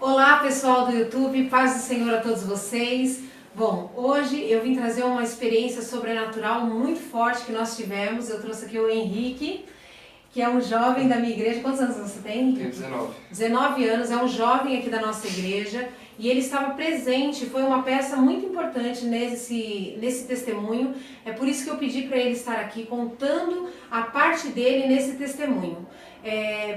Olá pessoal do YouTube, paz do Senhor a todos vocês. Bom, hoje eu vim trazer uma experiência sobrenatural muito forte que nós tivemos. Eu trouxe aqui o Henrique, que é um jovem da minha igreja. Quantos anos você tem? Tenho 19. 19 anos, é um jovem aqui da nossa igreja e ele estava presente, foi uma peça muito importante nesse testemunho. É por isso que eu pedi para ele estar aqui contando a parte dele nesse testemunho.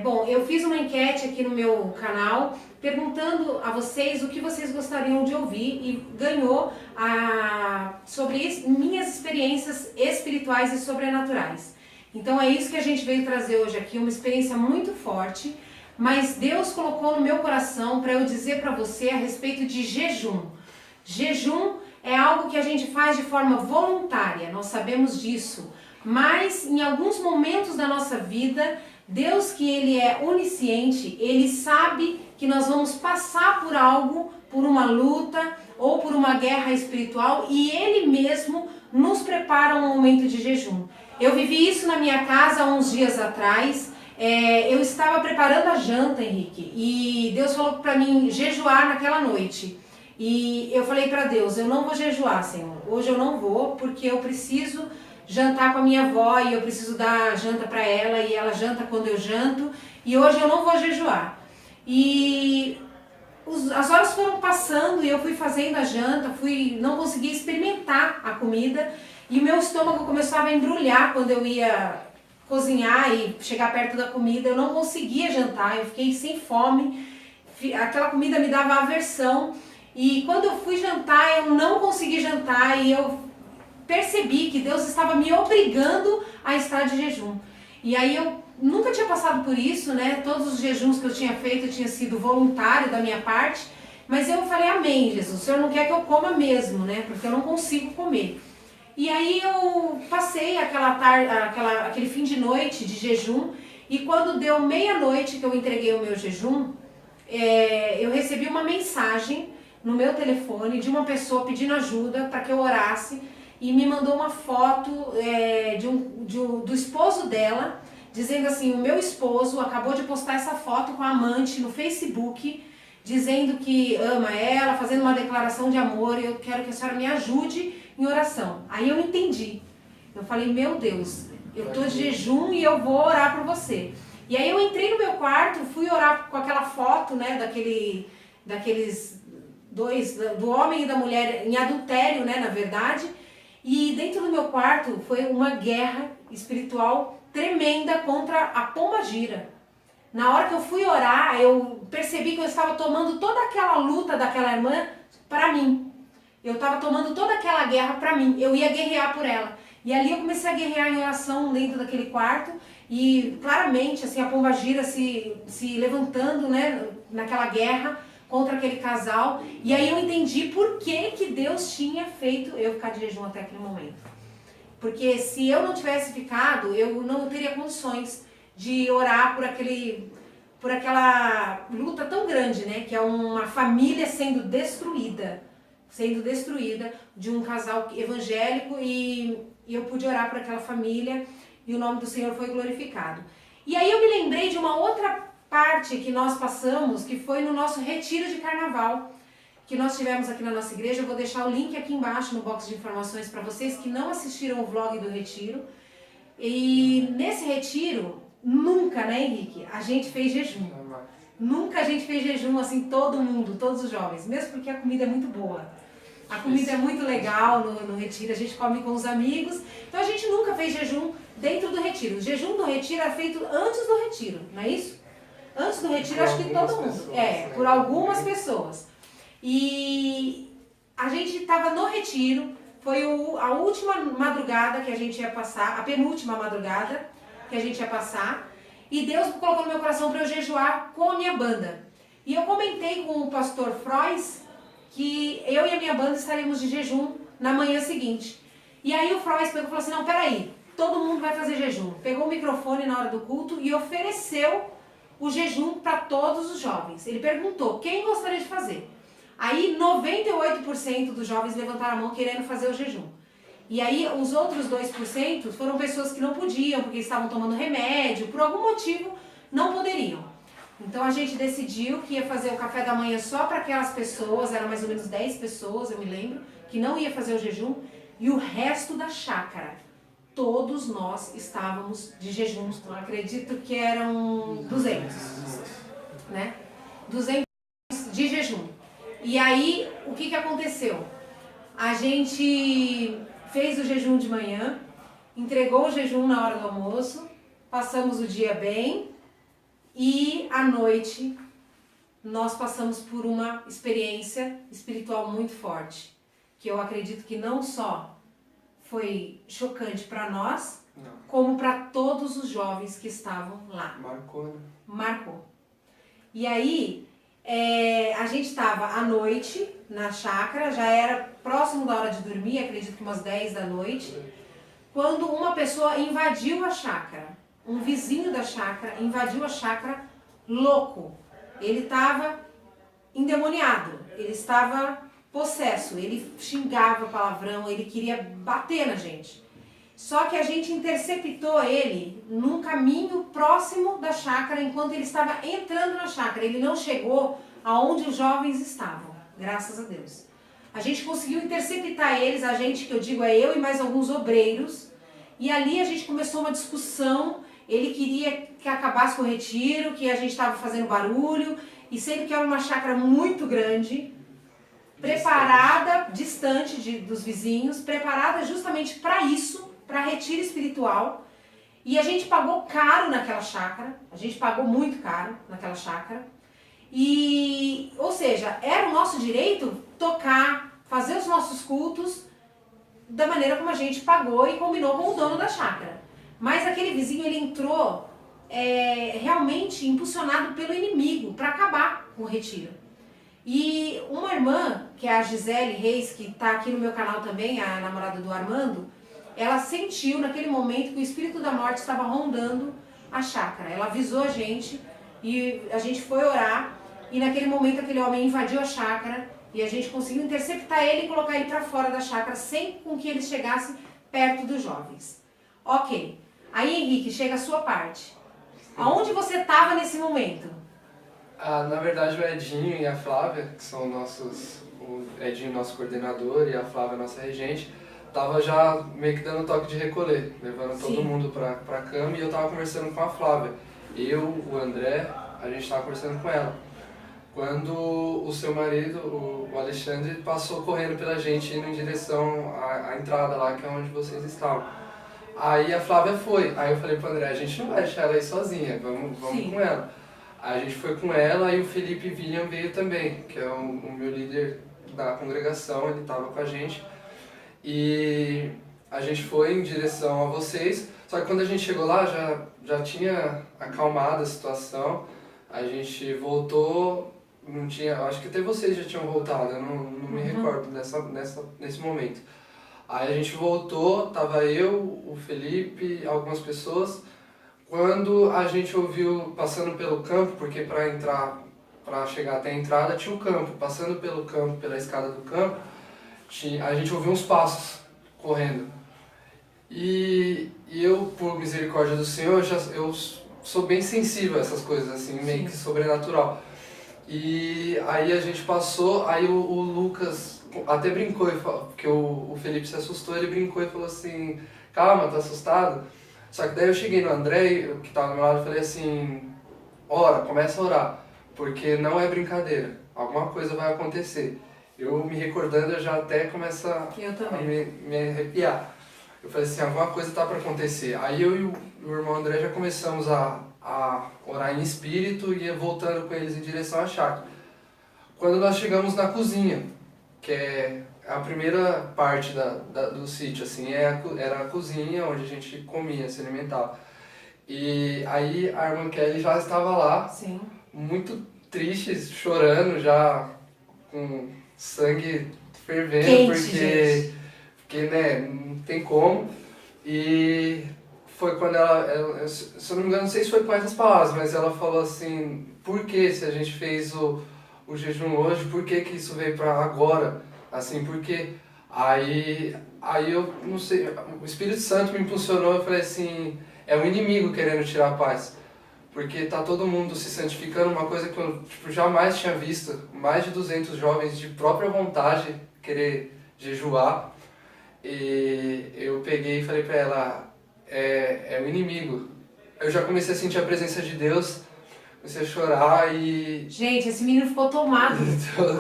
Bom, eu fiz uma enquete aqui no meu canal perguntando a vocês o que vocês gostariam de ouvir e ganhou sobre minhas experiências espirituais e sobrenaturais. Então é isso que a gente veio trazer hoje aqui, uma experiência muito forte, mas Deus colocou no meu coração para eu dizer para você a respeito de jejum. Jejum é algo que a gente faz de forma voluntária, nós sabemos disso, mas em alguns momentos da nossa vida, Deus, que Ele é onisciente, Ele sabe que nós vamos passar por algo, por uma luta ou por uma guerra espiritual e Ele mesmo nos prepara um momento de jejum. Eu vivi isso na minha casa há uns dias atrás. Eu estava preparando a janta, Henrique, e Deus falou para mim jejuar naquela noite. E eu falei para Deus, eu não vou jejuar, Senhor. Hoje eu não vou, porque eu preciso jantar com a minha avó e eu preciso dar janta para ela e ela janta quando eu janto. E hoje eu não vou jejuar. E as horas foram passando e eu fui fazendo a janta, não consegui experimentar a comida. E o meu estômago começava a embrulhar quando eu ia cozinhar e chegar perto da comida. Eu não conseguia jantar, eu fiquei sem fome. Aquela comida me dava aversão. E quando eu fui jantar, eu não consegui jantar e eu percebi que Deus estava me obrigando a estar de jejum. E aí eu nunca tinha passado por isso, né? Todos os jejuns que eu tinha feito tinha sido voluntário da minha parte. Mas eu falei, amém, Jesus, o Senhor não quer que eu coma mesmo, né? Porque eu não consigo comer. E aí eu passei aquele fim de noite de jejum e quando deu meia-noite que eu entreguei o meu jejum, eu recebi uma mensagem no meu telefone de uma pessoa pedindo ajuda para que eu orasse e me mandou uma foto do esposo dela, dizendo assim, o meu esposo acabou de postar essa foto com a amante no Facebook, dizendo que ama ela, fazendo uma declaração de amor e eu quero que a senhora me ajude em oração. Aí eu entendi. Eu falei, meu Deus, eu tô de jejum e eu vou orar por você. E aí eu entrei no meu quarto, fui orar com aquela foto, né, daqueles dois, do homem e da mulher em adultério, né, na verdade. E dentro do meu quarto foi uma guerra espiritual tremenda contra a pombagira. Na hora que eu fui orar, eu percebi que eu estava tomando toda aquela luta daquela irmã para mim. Eu estava tomando toda aquela guerra para mim. Eu ia guerrear por ela. E ali eu comecei a guerrear em oração dentro daquele quarto. E claramente, assim, a pombagira se levantando, né, naquela guerra contra aquele casal. E aí eu entendi por que Deus tinha feito eu ficar de jejum até aquele momento. Porque se eu não tivesse ficado, eu não teria condições de orar por aquela luta tão grande, né? Que é uma família sendo destruída de um casal evangélico e eu pude orar por aquela família e o nome do Senhor foi glorificado. E aí eu me lembrei de uma outra parte que nós passamos, que foi no nosso retiro de carnaval, que nós tivemos aqui na nossa igreja. Eu vou deixar o link aqui embaixo no box de informações para vocês que não assistiram o vlog do retiro. E nesse retiro, nunca, né, Henrique, a gente fez jejum. Nunca a gente fez jejum, assim, todo mundo, todos os jovens, mesmo porque a comida é muito boa. A comida é muito legal no retiro, a gente come com os amigos. Então a gente nunca fez jejum dentro do retiro. O jejum do retiro é feito antes do retiro, não é isso? Antes do retiro, acho que todo mundo. Por algumas pessoas. E a gente estava no retiro, foi a última madrugada que a gente ia passar, a penúltima madrugada que a gente ia passar. E Deus colocou no meu coração para eu jejuar com a minha banda. E eu comentei com o pastor Frois que eu e a minha banda estaríamos de jejum na manhã seguinte. E aí o Frois pegou e falou assim, não, peraí, todo mundo vai fazer jejum. Pegou o microfone na hora do culto e ofereceu o jejum para todos os jovens. Ele perguntou, quem gostaria de fazer? Aí 98% dos jovens levantaram a mão querendo fazer o jejum. E aí os outros 2% foram pessoas que não podiam, porque estavam tomando remédio, por algum motivo não poderiam. Então a gente decidiu que ia fazer o café da manhã só para aquelas pessoas, eram mais ou menos 10 pessoas, eu me lembro, que não ia fazer o jejum, e o resto da chácara, todos nós estávamos de jejum. Eu acredito que eram 200, né? 200 de jejum. E aí, o que aconteceu? A gente fez o jejum de manhã, entregou o jejum na hora do almoço, passamos o dia bem e à noite nós passamos por uma experiência espiritual muito forte, que eu acredito que não só foi chocante para nós, como para todos os jovens que estavam lá. Marcou, né? Marcou. E aí, a gente estava à noite na chácara, já era próximo da hora de dormir, acredito que umas 10 da noite, quando uma pessoa invadiu a chácara. Um vizinho da chácara invadiu a chácara louco. Ele estava endemoniado, ele estava possesso, ele xingava palavrão, ele queria bater na gente. Só que a gente interceptou ele num caminho próximo da chácara enquanto ele estava entrando na chácara. Ele não chegou aonde os jovens estavam, graças a Deus. A gente conseguiu interceptar eles, a gente, que eu digo é eu e mais alguns obreiros, e ali a gente começou uma discussão. Ele queria que acabasse com o retiro, que a gente estava fazendo barulho, e sendo que era uma chácara muito grande, preparada, distante dos vizinhos, preparada justamente para isso, para retiro espiritual. E a gente pagou caro naquela chácara, a gente pagou muito caro naquela chácara. E, ou seja, era o nosso direito tocar, fazer os nossos cultos da maneira como a gente pagou e combinou com o dono da chácara. Mas aquele vizinho, ele entrou realmente impulsionado pelo inimigo para acabar com o retiro. E uma irmã, que é a Gisele Reis, que está aqui no meu canal também, a namorada do Armando, ela sentiu naquele momento que o espírito da morte estava rondando a chácara. Ela avisou a gente e a gente foi orar, e naquele momento aquele homem invadiu a chácara e a gente conseguiu interceptar ele e colocar ele para fora da chácara sem com que ele chegasse perto dos jovens. Ok. Aí, Henrique, chega a sua parte. Aonde você estava nesse momento? Na verdade, o Edinho e a Flávia, que são nossos... O Edinho, nosso coordenador, e a Flávia, nossa regente, tava já meio que dando toque de recolher, levando todo mundo pra cama, e eu tava conversando com a Flávia. Eu, o André, a gente tava conversando com ela. Quando o seu marido, o Alexandre, passou correndo pela gente, indo em direção à entrada lá, que é onde vocês estavam. Aí a Flávia foi. Aí eu falei pro André, a gente não vai deixar ela aí sozinha, vamos com ela. Aí a gente foi com ela e o Felipe William veio também, que é o meu líder da congregação, ele estava com a gente. E a gente foi em direção a vocês, só que quando a gente chegou lá já tinha acalmado a situação, a gente voltou, não tinha, acho que até vocês já tinham voltado, eu não me recordo nesse momento. Aí a gente voltou, tava eu, o Felipe, algumas pessoas. Quando a gente ouviu, passando pelo campo, porque para chegar até a entrada tinha o campo, passando pelo campo, pela escada do campo, a gente ouviu uns passos correndo. E eu, por misericórdia do Senhor, eu sou bem sensível a essas coisas, assim, meio que sobrenatural. E aí a gente passou, aí o Lucas até brincou, porque o Felipe se assustou, ele brincou e falou assim, calma, tá assustado? Só que daí eu cheguei no André, que estava do meu lado, e falei assim, começa a orar, porque não é brincadeira, alguma coisa vai acontecer. Eu me recordando, eu já até começo a me arrepiar. Eu falei assim, alguma coisa tá para acontecer. Aí eu e o irmão André já começamos a orar em espírito e ia voltando com eles em direção à chácara. Quando nós chegamos na cozinha, que é a primeira parte do sítio, assim, era a cozinha onde a gente comia, se alimentava. E aí a irmã Kelly já estava lá, muito triste, chorando, já com sangue fervendo, Quente, porque né, não tem como. E foi quando ela, se eu não me engano, não sei se foi com essas palavras, mas ela falou assim, por que se a gente fez o jejum hoje, por que isso veio para agora? Assim, porque aí eu não sei, o Espírito Santo me impulsionou, eu falei assim, é o inimigo querendo tirar a paz. porque tá todo mundo se santificando, uma coisa que eu tipo, jamais tinha visto. Mais de 200 jovens de própria vontade querer jejuar. E eu peguei e falei pra ela, é o inimigo. Eu já comecei a sentir a presença de Deus, comecei a chorar e... Gente, esse menino ficou tomado.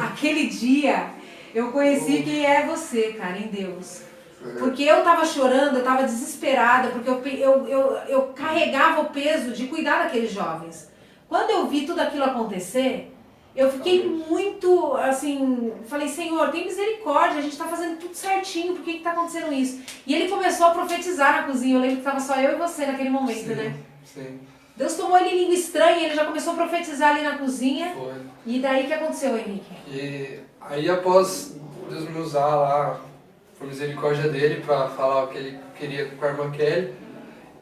Aquele dia eu conheci quem é você, cara, em Deus. Porque eu tava chorando, eu tava desesperada, porque eu carregava o peso de cuidar daqueles jovens. Quando eu vi tudo aquilo acontecer, eu fiquei muito, assim, falei, Senhor, tem misericórdia, a gente tá fazendo tudo certinho, por que tá acontecendo isso? E ele começou a profetizar na cozinha, eu lembro que tava só eu e você naquele momento, sim, né? Sim. Deus tomou ele em língua estranha, ele já começou a profetizar ali na cozinha. Foi. E daí o que aconteceu, Henrique? E aí após Deus me usar lá, por misericórdia dele, para falar o que ele queria com a irmã Kelly,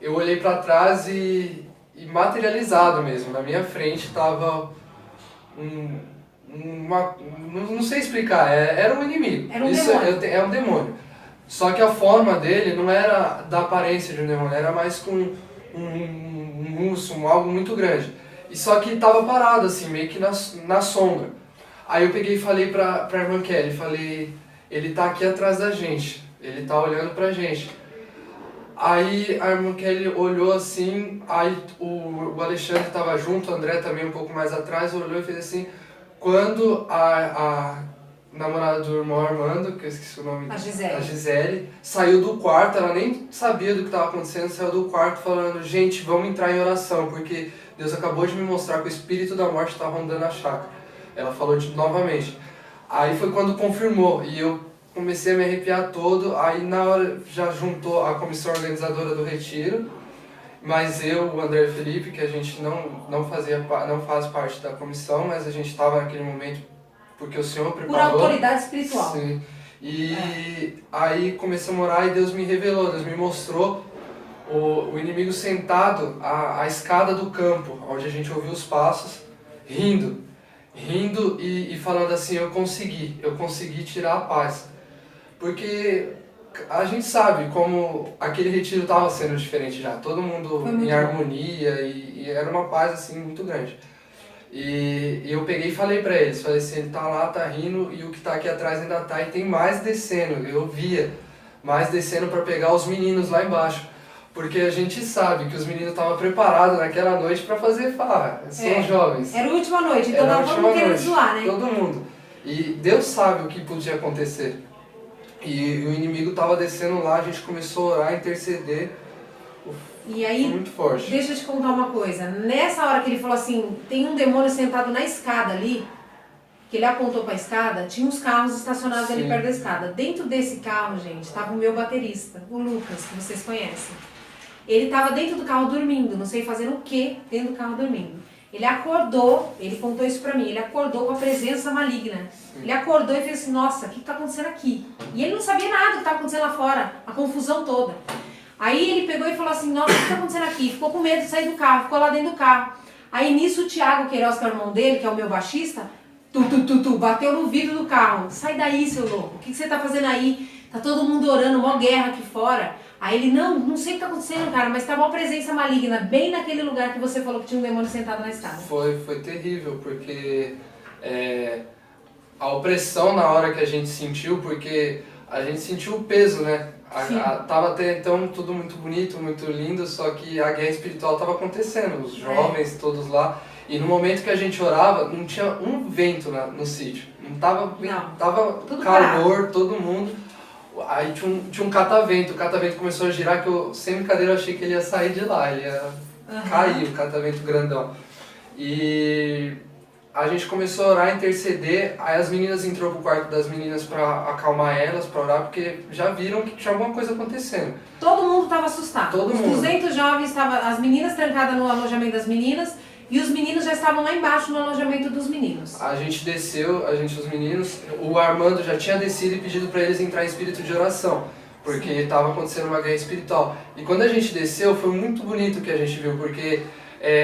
eu olhei para trás e materializado mesmo, na minha frente estava não sei explicar, era um inimigo. Era um demônio. É um demônio. Só que a forma dele não era da aparência de um demônio, era mais com um urso, algo muito grande. E só que estava parado assim, meio que na sombra. Aí eu peguei e falei pra irmã Kelly, falei, ele tá aqui atrás da gente, ele tá olhando pra gente. Aí a irmã Kelly olhou assim, aí o Alexandre estava junto, o André também um pouco mais atrás, olhou e fez assim. Quando a namorada do irmão Armando, que eu esqueci o nome, a Gisele, saiu do quarto, ela nem sabia do que estava acontecendo, saiu do quarto falando, gente, vamos entrar em oração, porque Deus acabou de me mostrar que o espírito da morte está rondando a chácara. Ela falou novamente. Aí foi quando confirmou, e eu comecei a me arrepiar todo, aí na hora já juntou a comissão organizadora do retiro, mas eu, o André e o Felipe, que a gente não faz parte da comissão, mas a gente estava naquele momento porque o Senhor preparou. Por autoridade espiritual. Sim. E aí começamos a orar e Deus me revelou, Deus me mostrou o inimigo sentado à escada do campo, onde a gente ouviu os passos, rindo e falando assim, eu consegui tirar a paz. Porque a gente sabe como aquele retiro estava sendo diferente já, todo mundo em harmonia e era uma paz assim muito grande. E eu peguei e falei pra eles, falei assim, ele tá lá, tá rindo e o que tá aqui atrás ainda tá e tem mais descendo, eu via mais descendo para pegar os meninos lá embaixo. Porque a gente sabe que os meninos estavam preparados naquela noite para fazer farra, são jovens. Era a última noite, então tava todo mundo querendo zoar, né? Todo mundo. E Deus sabe o que podia acontecer. E o inimigo estava descendo lá, a gente começou a orar, interceder. E aí, muito forte. Deixa eu te contar uma coisa. Nessa hora que ele falou assim, tem um demônio sentado na escada ali, que ele apontou para a escada, tinha uns carros estacionados ali perto da escada. Dentro desse carro, gente, estava o meu baterista, o Lucas, que vocês conhecem. Ele estava dentro do carro dormindo, não sei fazendo o que dentro do carro dormindo. Ele acordou, ele contou isso pra mim, ele acordou com a presença maligna. Ele acordou e fez assim, nossa, o que tá acontecendo aqui? E ele não sabia nada do que estava acontecendo lá fora, a confusão toda. Aí ele pegou e falou assim, nossa, o que tá acontecendo aqui? Ficou com medo de sair do carro, ficou lá dentro do carro. Aí nisso o Thiago Queiroz, que é o irmão dele, que é o meu baixista, bateu no vidro do carro. Sai daí, seu louco, o que você tá fazendo aí? Tá todo mundo orando, mó guerra aqui fora. Aí ele, não sei o que tá acontecendo, cara, mas tá uma presença maligna, bem naquele lugar que você falou que tinha um demônio sentado na escada. Foi terrível, porque a opressão na hora que a gente sentiu, porque a gente sentiu o peso, né? Tava até então tudo muito bonito, muito lindo, só que a guerra espiritual tava acontecendo, os jovens todos lá. E no momento que a gente orava, não tinha um vento no sítio. Tava calor, todo mundo. Aí tinha um catavento, o catavento começou a girar, que eu, sem brincadeira, eu achei que ele ia sair de lá, ele ia cair, o catavento grandão. E a gente começou a orar, interceder, aí as meninas entrou pro quarto das meninas pra acalmar elas, pra orar, porque já viram que tinha alguma coisa acontecendo. Todo mundo tava assustado. Todo Os mundo. 200 jovens, as meninas trancadas no alojamento das meninas, e os meninos já estavam lá embaixo no alojamento dos meninos. A gente desceu, os meninos, o Armando já tinha descido e pedido para eles entrar em espírito de oração, porque estava acontecendo uma guerra espiritual. E quando a gente desceu, foi muito bonito o que a gente viu, porque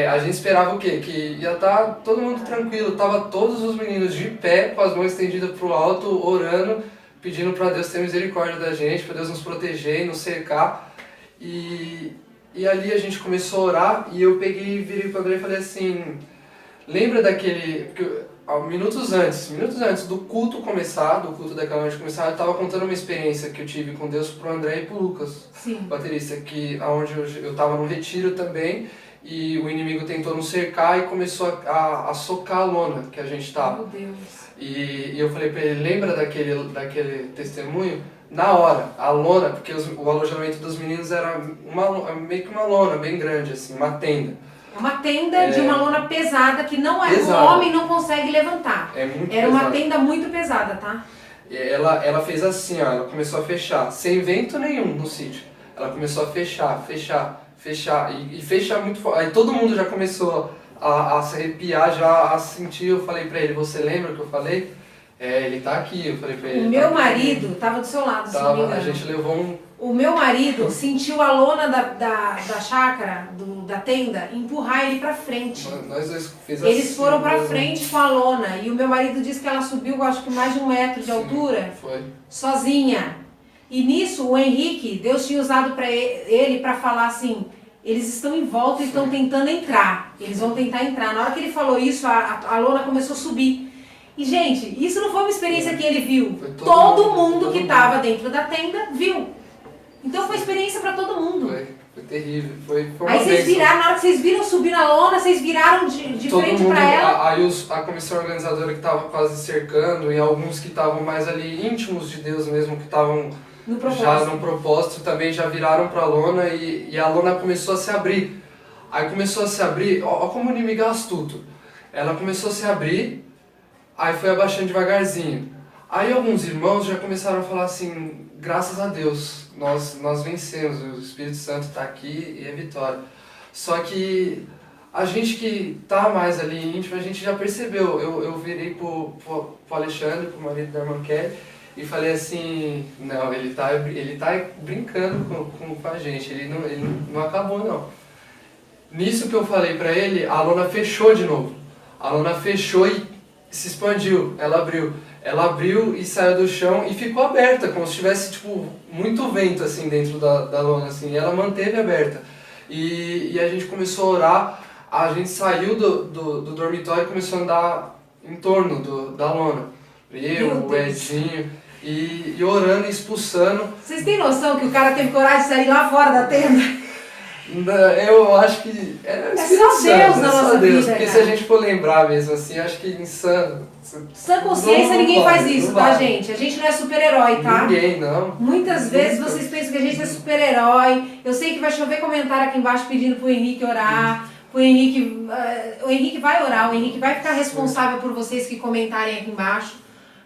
a gente esperava o quê? Que ia estar todo mundo tranquilo, tava todos os meninos de pé, com as mãos estendidas para o alto, orando, pedindo para Deus ter misericórdia da gente, para Deus nos proteger e nos cercar. E E ali a gente começou a orar e eu peguei e virei para o André e falei assim, lembra daquele... Porque, minutos antes do culto começar, do culto daquela noite começar, eu estava contando uma experiência que eu tive com Deus pro André e pro Lucas, Sim. baterista, onde eu estava no retiro também, e o inimigo tentou nos cercar e começou a socar a lona que a gente estava. Meu Deus. E eu falei para ele, lembra daquele testemunho? Na hora, a lona, porque o alojamento dos meninos era meio que uma lona bem grande, assim, uma tenda. É uma tenda de uma lona pesada que não é, o homem não consegue levantar. É muito Era pesada. uma tenda muito pesada, tá? Ela fez assim, ó, ela começou a fechar, sem vento nenhum no sítio. Ela começou a fechar e fechar muito forte. Aí todo mundo já começou a se arrepiar, já a sentir. Eu falei pra ele, você lembra o que eu falei? Ele tá aqui, eu falei pra ele. O meu marido tava do seu lado, se não me engano. A gente levou O meu marido sentiu a lona da chácara, da tenda, empurrar ele pra frente. Nós dois fizemos Eles assim, foram pra frente com a lona e o meu marido disse que ela subiu, acho que mais de 1 metro de altura, foi. Sozinha. E nisso o Henrique, Deus tinha usado para ele para falar assim, eles estão em volta e estão tentando entrar. Eles vão tentar entrar. Na hora que ele falou isso, a lona começou a subir. E, gente, isso não foi uma experiência que ele viu. Todo mundo que estava dentro da tenda viu. Então foi experiência para todo mundo. Foi terrível. Foi uma aí vocês bênção. viraram, na hora que vocês viram subir na lona, vocês viraram de frente para ela. Aí a comissão organizadora que estava quase cercando e alguns que estavam mais ali íntimos de Deus mesmo, que estavam já no propósito, também já viraram para a lona e a lona começou a se abrir. Aí começou a se abrir, ó como o inimigo é astuto. Ela começou a se abrir, aí foi abaixando devagarzinho. Aí alguns irmãos já começaram a falar assim, graças a Deus, nós vencemos, o Espírito Santo está aqui e é vitória. Só que a gente que está mais ali íntimo, a gente já percebeu. Eu virei pro Alexandre, pro marido da irmã Kelly, e falei assim, não, ele tá brincando com a gente, ele não acabou não. Nisso que eu falei para ele, a lona fechou de novo. A lona fechou e se expandiu, ela abriu e saiu do chão e ficou aberta, como se tivesse tipo, muito vento assim, dentro da lona, assim, e ela manteve aberta. E a gente começou a orar, a gente saiu do dormitório e começou a andar em torno da lona. Eu, o Edinho, e orando e expulsando. Vocês têm noção que o cara teve coragem de sair lá fora da tenda? Eu acho que é só Deus na nossa vida, porque cara. se a gente for lembrar mesmo assim, acho que insano. Sã consciência, ninguém faz isso, tá, gente? A gente não é super-herói, tá? Ninguém, não. Muitas vezes vocês pensam que a gente é super-herói. Eu sei que vai chover comentário aqui embaixo pedindo pro Henrique orar. O Henrique vai orar, o Henrique vai ficar responsável por vocês que comentarem aqui embaixo.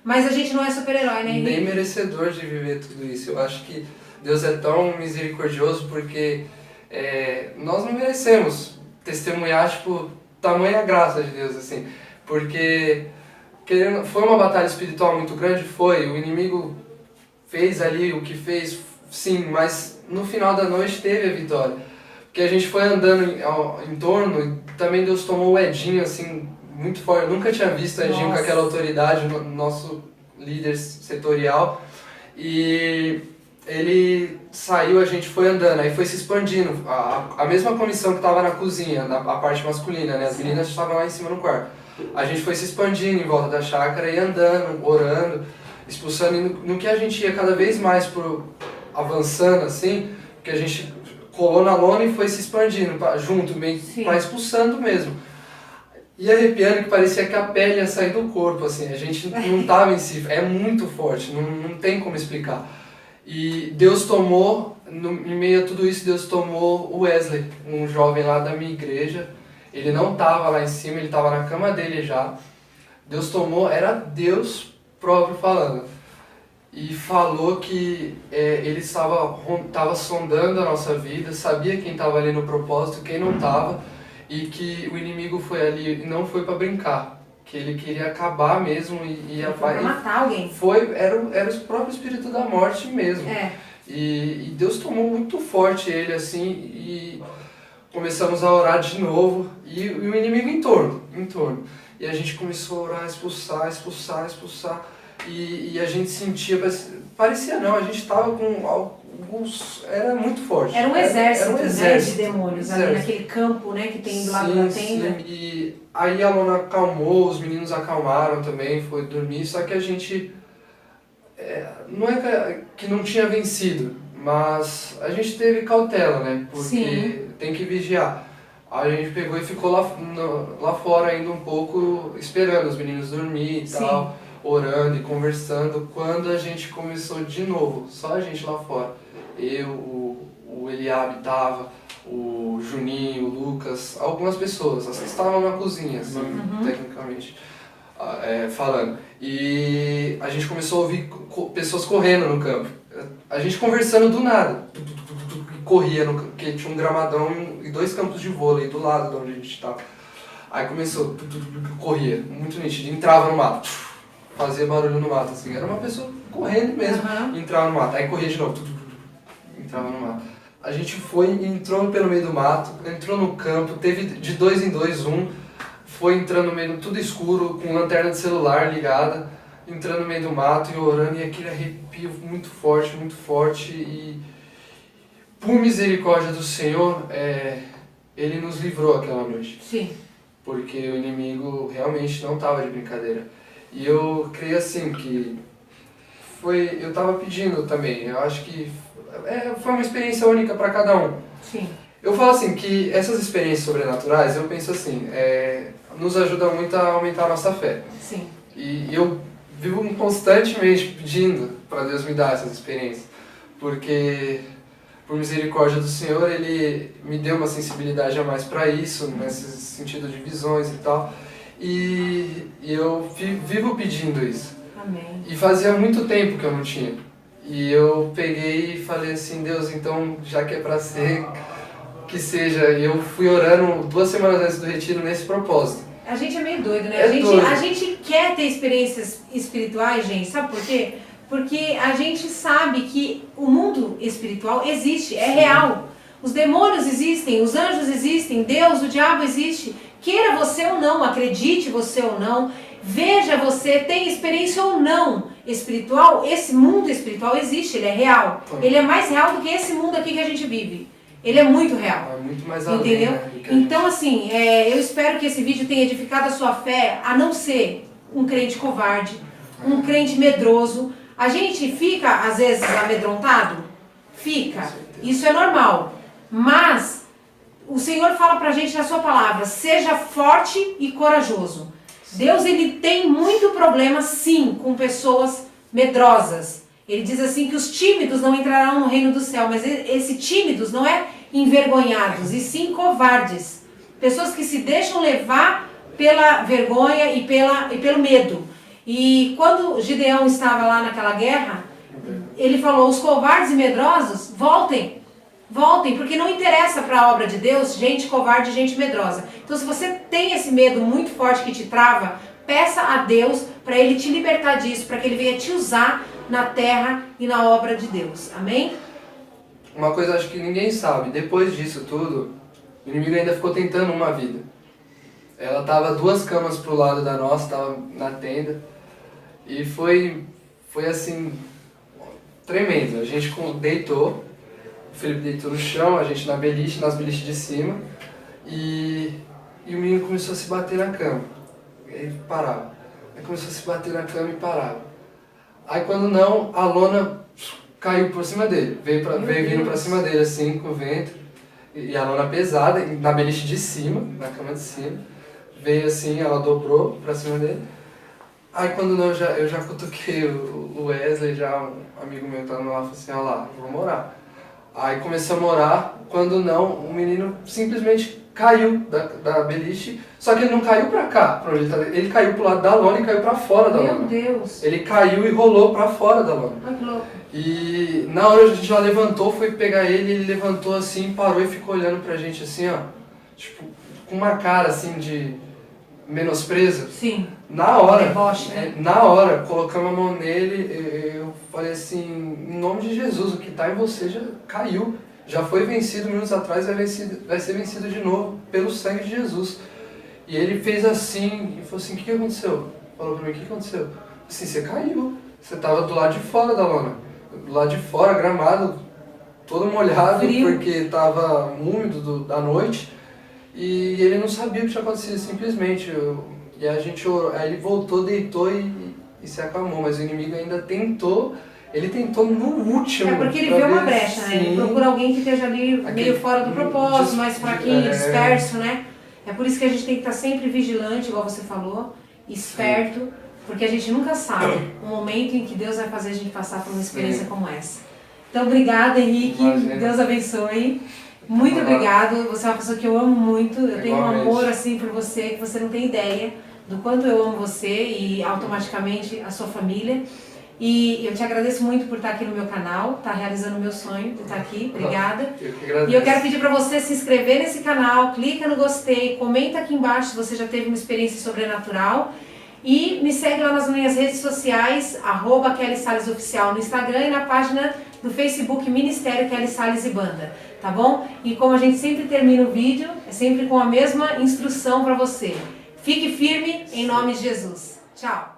Mas a gente não é super-herói, né, Henrique? Nem merecedor de viver tudo isso. Eu acho que Deus é tão misericordioso porque nós não merecemos testemunhar, tipo, tamanha graça de Deus, assim. Porque foi uma batalha espiritual muito grande, foi. O inimigo fez ali o que fez, sim, mas no final da noite teve a vitória. Porque a gente foi andando em torno e também Deus tomou o Edinho, assim, muito forte. Eu nunca tinha visto o Edinho com aquela autoridade, nosso líder setorial. E ele saiu, a gente foi andando, aí foi se expandindo. A mesma comissão que estava na cozinha, a parte masculina, né? As meninas estavam lá em cima no quarto. A gente foi se expandindo em volta da chácara e andando, orando, expulsando. E no que a gente ia cada vez mais avançando, assim, porque a gente colou na lona e foi se expandindo junto, bem, para expulsando mesmo. E arrepiando que parecia que a pele ia sair do corpo, assim, a gente não estava em si, é muito forte, não tem como explicar. E Deus tomou, em meio a tudo isso, Deus tomou o Wesley, um jovem lá da minha igreja. Ele não estava lá em cima, ele estava na cama dele já. Deus tomou, era Deus próprio falando. E falou que ele estava sondando a nossa vida, sabia quem estava ali no propósito, quem não estava, e que o inimigo foi ali e não foi para brincar, que ele queria acabar mesmo e foi matar alguém. Era o próprio espírito da morte mesmo. E Deus tomou muito forte ele assim e começamos a orar de novo e o inimigo em torno. E a gente começou a orar, expulsar. e a gente sentia, parecia não, a gente estava com alguns, era muito forte. Era um exército, né, de demônios ali naquele campo, né, que tem do lado da tenda. Sim, e aí a Lona acalmou, os meninos acalmaram também, foi dormir, só que a gente, não é que não tinha vencido, mas a gente teve cautela, né, porque tem que vigiar. Aí a gente pegou e ficou lá fora ainda um pouco, esperando os meninos dormir e tal, orando e conversando, quando a gente começou de novo, só a gente lá fora. Eu, o Eliabe tava, o Juninho, o Lucas, algumas pessoas, as que estavam na cozinha, assim, tecnicamente, falando. E a gente começou a ouvir pessoas correndo no campo. A gente conversando do nada. Corria, porque tinha um gramadão e 2 campos de vôlei do lado de onde a gente estava. Aí começou, corria, muito nítido, entrava no mato, fazia barulho no mato, assim, era uma pessoa correndo mesmo, entrava no mato, aí corria de novo, entrava no mato. A gente foi e entrou pelo meio do mato, entrou no campo, teve de 2 em 2, foi entrando no meio, tudo escuro, com lanterna de celular ligada, entrando no meio do mato e orando, e aquele arrepio muito forte, e por misericórdia do Senhor, Ele nos livrou aquela noite. Sim. Porque o inimigo realmente não estava de brincadeira. E eu creio assim que eu estava pedindo também, eu acho que foi uma experiência única para cada um. Sim. Eu falo assim, que essas experiências sobrenaturais, eu penso assim, nos ajudam muito a aumentar a nossa fé. Sim. E eu vivo constantemente pedindo para Deus me dar essas experiências, porque por misericórdia do Senhor, Ele me deu uma sensibilidade a mais para isso, nesse sentido de visões e tal, e eu vivo pedindo isso. Amém. E fazia muito tempo que eu não tinha. E eu peguei e falei assim, Deus, então, já que é para ser, que seja. E eu fui orando 2 semanas antes do retiro nesse propósito. A gente é meio doido, né? Doido. A gente quer ter experiências espirituais, gente, sabe por quê? Porque a gente sabe que o mundo espiritual existe, é real. Os demônios existem, os anjos existem, Deus, o diabo existe. Queira você ou não, acredite você ou não, veja você, tenha experiência ou não espiritual, esse mundo espiritual existe, ele é real. Ele é mais real do que esse mundo aqui que a gente vive. Ele é muito real. É muito mais além, entendeu? Né, então, assim, eu espero que esse vídeo tenha edificado a sua fé a não ser um crente covarde, um crente medroso. A gente fica, às vezes, amedrontado? Fica. Isso é normal. Mas o Senhor fala pra gente na sua palavra, seja forte e corajoso. Deus, Ele tem muito problema, sim, com pessoas medrosas. Ele diz assim que os tímidos não entrarão no reino do céu, mas esse tímidos não é envergonhados, e sim covardes. Pessoas que se deixam levar pela vergonha e pelo medo. E quando Gideão estava lá naquela guerra, ele falou, os covardes e medrosos, voltem, porque não interessa para a obra de Deus gente covarde e gente medrosa. Então se você tem esse medo muito forte que te trava, peça a Deus para Ele te libertar disso, para que Ele venha te usar na terra e na obra de Deus. Amém? Uma coisa acho que ninguém sabe, depois disso tudo, o inimigo ainda ficou tentando uma vida. Ela estava 2 camas pro lado da nossa, estava na tenda, e foi assim, tremendo. A gente deitou, o Felipe deitou no chão, a gente nas beliches de cima, e o menino começou a se bater na cama. E aí parava. Aí começou a se bater na cama e parava. Aí quando não, a lona caiu por cima dele, veio vindo pra cima dele assim, com o vento, e a lona pesada, na beliche de cima, na cama de cima, veio assim, ela dobrou pra cima dele. Aí quando não, eu já cutuquei o Wesley, já um amigo meu tá lá, falou assim, ó lá, vamos orar. Aí comecei a orar, quando não, o menino simplesmente caiu da beliche, só que ele não caiu pra cá, pra onde ele tá, ele caiu pro lado da lona e caiu pra fora da lona. Meu Deus! Ele caiu e rolou pra fora da lona. Ai, que louco. E na hora a gente já levantou, foi pegar ele levantou assim, parou e ficou olhando pra gente assim, ó, tipo, com uma cara assim de menosprezo. Sim. Na hora, deboche, né? Na hora, colocamos a mão nele, eu falei assim, em nome de Jesus, o que está em você já caiu, já foi vencido minutos atrás, vai ser vencido de novo, pelo sangue de Jesus. E ele fez assim, e falou assim, o que aconteceu? Falou pra mim, o que aconteceu? assim, você caiu. Você tava do lado de fora da lona. Do lado de fora, gramado, todo molhado, frio, porque tava úmido da noite. E ele não sabia o que tinha acontecido, simplesmente. E a gente orou, aí ele voltou, deitou e se acalmou, mas o inimigo ainda tentou. Ele tentou no último. É porque ele vê uma brecha, né? Ele procura alguém que esteja ali meio fora do propósito, mais fraquinho, disperso, né? É por isso que a gente tem que estar sempre vigilante, igual você falou, esperto, sim, porque a gente nunca sabe o momento em que Deus vai fazer a gente passar por uma experiência, sim, como essa. Então, obrigada, Henrique. Imagina. Deus abençoe. Muito obrigado. Você é uma pessoa que eu amo muito. Eu tenho um amor assim por você que você não tem ideia do quanto eu amo você e automaticamente a sua família. E eu te agradeço muito por estar aqui no meu canal, estar realizando o meu sonho de estar aqui. Obrigada. E eu quero pedir para você se inscrever nesse canal, clica no gostei, comenta aqui embaixo se você já teve uma experiência sobrenatural. E me segue lá nas minhas redes sociais, @KellySalesOficial no Instagram e na página do Facebook Ministério Kelly Salles e Banda, tá bom? E como a gente sempre termina o vídeo, é sempre com a mesma instrução para você. Fique firme em nome de Jesus. Tchau!